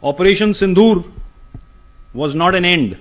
Operation Sindoor was not an end.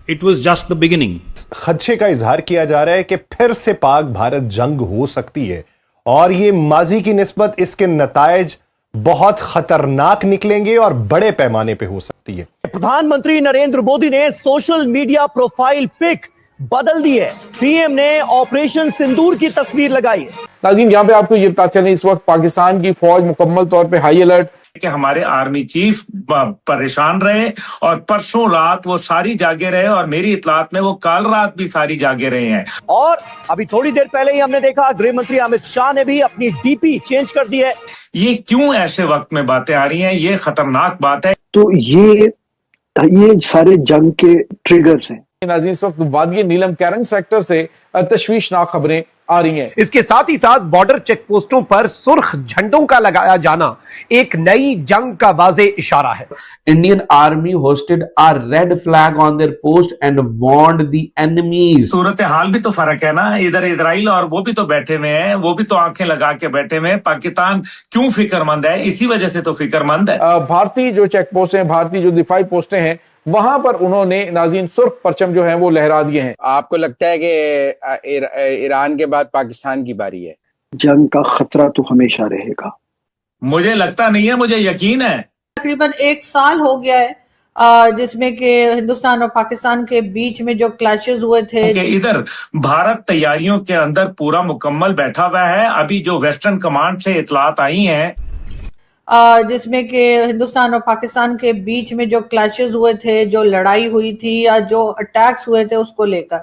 It was just the beginning. खदशे का इजहार किया जा रहा है कि फिर से पाक भारत जंग हो सकती है और ये माजी की निस्बत इसके नतायज बहुत खतरनाक निकलेंगे और बड़े पैमाने पे हो सकती है। प्रधानमंत्री नरेंद्र मोदी ने सोशल मीडिया प्रोफाइल पिक बदल दी है। पीएम ने ऑपरेशन सिंदूर की तस्वीर लगाई है। नाज़रीन, यहाँ पे आपको ये पता चले इस वक्त पाकिस्तान की फौज मुकम्मल तौर पे हाई अलर्ट कि हमारे आर्मी चीफ परेशान रहे और परसों रात वो सारी जागे रहे और मेरी इतलात में वो कल रात भी सारी जागे रहे हैं। और अभी थोड़ी देर पहले ही हमने देखा गृह मंत्री अमित शाह ने भी अपनी डीपी चेंज कर दी है। ये क्यों ऐसे वक्त में बातें आ रही हैं? ये खतरनाक बात है। तो ये सारे जंग के ट्रिगर्स हैं। नाज़रीन, इस वक्त वादी नीलम कैरन सेक्टर से तशवीशनाक खबरें आ रही हैं। इसके साथ ही साथ बॉर्डर चेक पोस्टों पर सुर्ख झंडों का लगाया जाना एक नई जंग का वाज़े इशारा है। Indian army hosted a red flag on their post and warned the enemies. सूरत हाल भी तो फर्क है ना, इधर इजराइल और वो भी तो बैठे हुए हैं, वो भी तो आंखें लगा के बैठे हुए हैं। पाकिस्तान क्यों फिक्रमंद है? इसी वजह से तो फिक्रमंद है। भारतीय जो चेक पोस्ट हैं, भारतीय जो दिफाई पोस्टें हैं, वहां पर उन्होंने नाज़रीन सुर्ख परचम जो है वो लहरा दिए हैं। आपको लगता है कि ईरान के बाद पाकिस्तान की बारी है? जंग का खतरा तो हमेशा रहेगा। मुझे लगता नहीं है, मुझे यकीन है। तकरीबन 1 साल हो गया है जिसमें कि हिंदुस्तान और पाकिस्तान के बीच में जो क्लैशेस हुए थे। कि इधर भारत तैयारियों के अंदर पूरा मुकम्मल बैठा हुआ है। अभी जो वेस्टर्न कमांड से इतलात आई हैं जिसमें कि हिंदुस्तान और पाकिस्तान के बीच में जो क्लैशेस हुए थे, जो लड़ाई हुई थी या जो अटैक्स हुए थे, उसको लेकर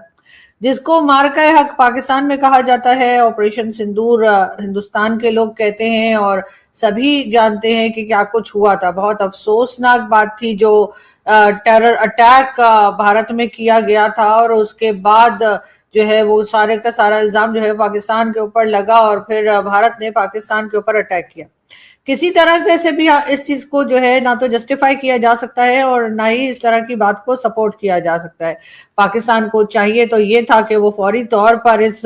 जिसको मार्का हक पाकिस्तान में कहा जाता है, ऑपरेशन सिंदूर हिंदुस्तान के लोग कहते हैं और सभी जानते हैं कि क्या कुछ हुआ था। बहुत अफसोसनाक बात थी जो टेरर अटैक भारत में किया गया था और उसके बाद जो है वो सारे का सारा इल्जाम जो है पाकिस्तान के ऊपर लगा और फिर भारत ने पाकिस्तान के ऊपर अटैक किया। किसी तरह से भी इस चीज को जो है ना तो जस्टिफाई किया जा सकता है और ना ही इस तरह की बात को सपोर्ट किया जा सकता है। पाकिस्तान को चाहिए तो ये था कि वो फौरी तौर पर इस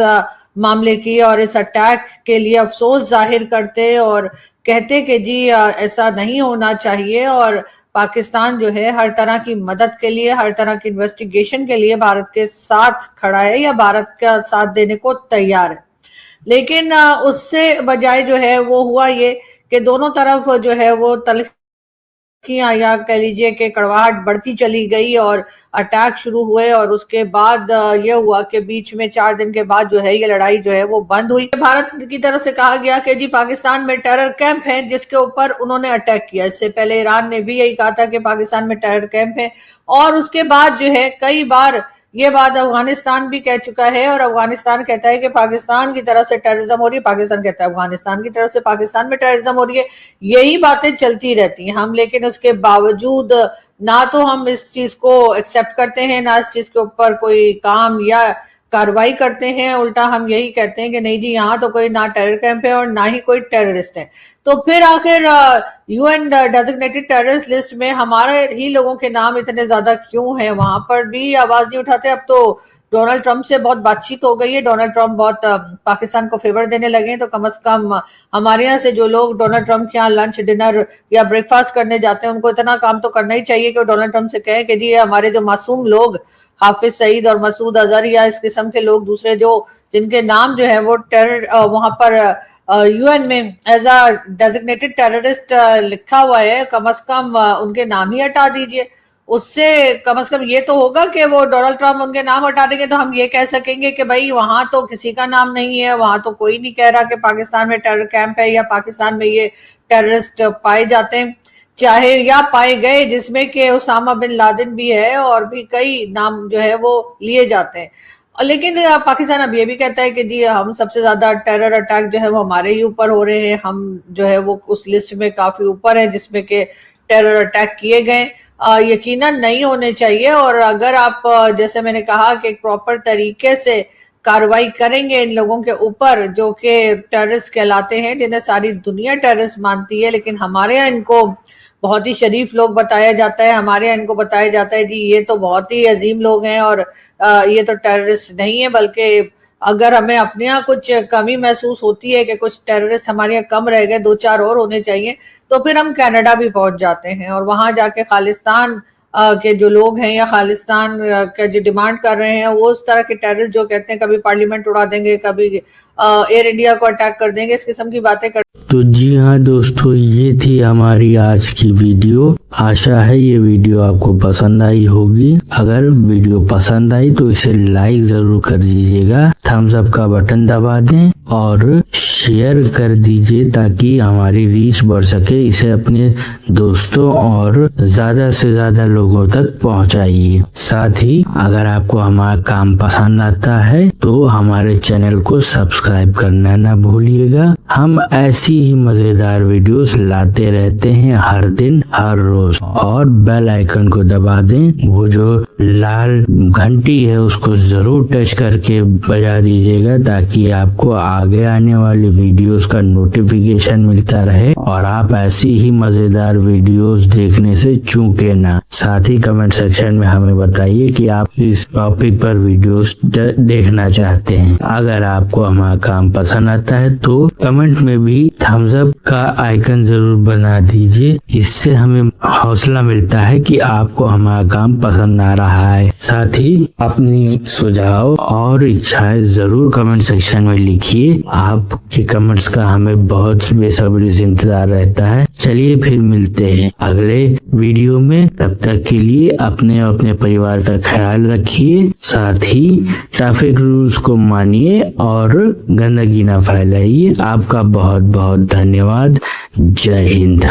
मामले की और इस अटैक के लिए अफसोस जाहिर करते और कहते कि जी ऐसा नहीं होना चाहिए और पाकिस्तान जो है हर तरह की मदद के लिए, हर तरह की इन्वेस्टिगेशन के लिए भारत के साथ खड़ा है या भारत का साथ देने को तैयार है। लेकिन उससे बजाय जो है वो हुआ ये कि दोनों तरफ जो है वो तल्खियां या कह लीजिए कि कड़वाहट बढ़ती चली गई और अटैक शुरू हुए और उसके बाद ये हुआ कि बीच में 4 दिन के बाद जो है ये लड़ाई जो है वो बंद हुई। भारत की तरफ से कहा गया कि जी पाकिस्तान में टेरर कैंप है जिसके ऊपर उन्होंने अटैक किया। इससे पहले ईरान ने भी यही कहा था कि पाकिस्तान में टेरर कैंप है और उसके बाद जो है कई बार ये बात अफगानिस्तान भी कह चुका है और अफगानिस्तान कहता है कि पाकिस्तान की तरफ से टेररिज्म हो रही है, पाकिस्तान कहता है अफगानिस्तान की तरफ से पाकिस्तान में टेररिज्म हो रही है। यही बातें चलती रहती हैं हम, लेकिन उसके बावजूद ना तो हम इस चीज को एक्सेप्ट करते हैं, ना इस चीज के ऊपर कोई काम या कार्रवाई करते हैं। उल्टा हम यही कहते हैं कि नहीं जी यहाँ तो कोई ना टेरर कैंप है और ना ही कोई टेररिस्ट है। तो फिर आखिर यूएन डेजिग्नेटेड टेररिस्ट लिस्ट में हमारे ही लोगों के नाम इतने ज्यादा क्यों हैं? वहां पर भी आवाज नहीं उठाते। अब तो डोनाल्ड ट्रंप से बहुत बातचीत हो गई है, डोनाल्ड ट्रंप बहुत पाकिस्तान को फेवर देने लगे हैं, तो कम से कम हमारे यहाँ से जो लोग डोनाल्ड ट्रंप के यहाँ लंच डिनर या ब्रेकफास्ट करने जाते हैं उनको इतना काम तो करना ही चाहिए कि वो डोनाल्ड ट्रंप से कहें कि जी हमारे जो मासूम लोग हाफिज सईद और मसूद अजहर या इस किस्म के लोग दूसरे जो जिनके नाम जो है वो टेरर वहां पर यूएन में एज अ डेजिग्नेटेड टेररिस्ट लिखा हुआ है, कम से कम उनके नाम ही हटा दीजिए। उससे कम से कम ये तो होगा कि वो डोनाल्ड ट्रंप उनके नाम हटा देंगे तो हम ये कह सकेंगे कि भाई वहां तो किसी का नाम नहीं है, वहां तो कोई नहीं कह रहा कि पाकिस्तान में टेरर कैंप है या पाकिस्तान में ये टेररिस्ट पाए जाते हैं, चाहे या पाए गए, जिसमें कि उसामा बिन लादेन भी है और भी कई नाम जो है वो लिए जाते हैं। लेकिन पाकिस्तान अब ये भी कहता है कि जी हम सबसे ज्यादा टेरर अटैक जो है वो हमारे ही ऊपर हो रहे हैं, हम जो है वो उस लिस्ट में काफी ऊपर है जिसमें कि टेरर अटैक किए गए। यकीनन नहीं होने चाहिए और अगर आप जैसे मैंने कहा कि एक प्रॉपर तरीके से कार्रवाई करेंगे इन लोगों के ऊपर जो कि टेररिस्ट कहलाते हैं, जिन्हें सारी दुनिया टेररिस्ट मानती है, लेकिन हमारे यहाँ इनको बहुत ही शरीफ लोग बताया जाता है, हमारे यहाँ इनको बताया जाता है जी ये तो बहुत ही अजीम लोग हैं और ये तो टेररिस्ट नहीं है बल्कि अगर हमें अपने यहाँ कुछ कमी महसूस होती है कि कुछ टेररिस्ट हमारे यहाँ कम रह गए, 2-4 और होने चाहिए, तो फिर हम कनाडा भी पहुंच जाते हैं और वहां जाके खालिस्तान के जो लोग हैं या खालिस्तान का जो डिमांड कर रहे हैं, वो उस तरह के टेररिस्ट जो कहते हैं कभी पार्लियामेंट उड़ा देंगे, कभी एयर इंडिया को अटैक कर देंगे, इस किस्म की बातें कर। तो जी हाँ दोस्तों, ये थी हमारी आज की वीडियो। आशा है ये वीडियो आपको पसंद आई होगी। अगर वीडियो पसंद आई तो इसे लाइक जरूर कर दीजिएगा, थम्स अप का बटन दबा दें और शेयर कर दीजिए ताकि हमारी रीच बढ़ सके। इसे अपने दोस्तों और ज्यादा से ज्यादा लोगों तक पहुंचाइए। साथ ही अगर आपको हमारा काम पसंद आता है तो हमारे चैनल को सब्सक्राइब करना ना भूलिएगा। हम ऐसी ही मजेदार वीडियोस लाते रहते हैं हर दिन हर रोज। और बेल आइकन को दबा दें, वो जो लाल घंटी है उसको जरूर टच करके बजा दीजिएगा ताकि आपको आगे आने वाली वीडियोस का नोटिफिकेशन मिलता रहे और आप ऐसी ही मजेदार वीडियोस देखने से चूके ना। साथ ही कमेंट सेक्शन में हमें बताइए कि आप इस टॉपिक पर वीडियोस देखना चाहते हैं। अगर आपको हमारा काम पसंद आता है तो कमेंट में भी थम्स अप का आइकन जरूर बना दीजिए, इससे हमें हौसला मिलता है कि आपको हमारा काम पसंद आ रहा है। साथ ही अपनी सुझाव और इच्छाएं जरूर कमेंट सेक्शन में लिखिए। आपके कमेंट्स का हमें बहुत बेसब्री से इंतजार रहता है। चलिए फिर मिलते हैं अगले वीडियो में। तब तक के लिए अपने और अपने परिवार का ख्याल रखिए। साथ ही ट्रैफिक रूल्स को मानिए और गंदगी ना फैलाइए। आपका बहुत बहुत धन्यवाद। जय हिंद।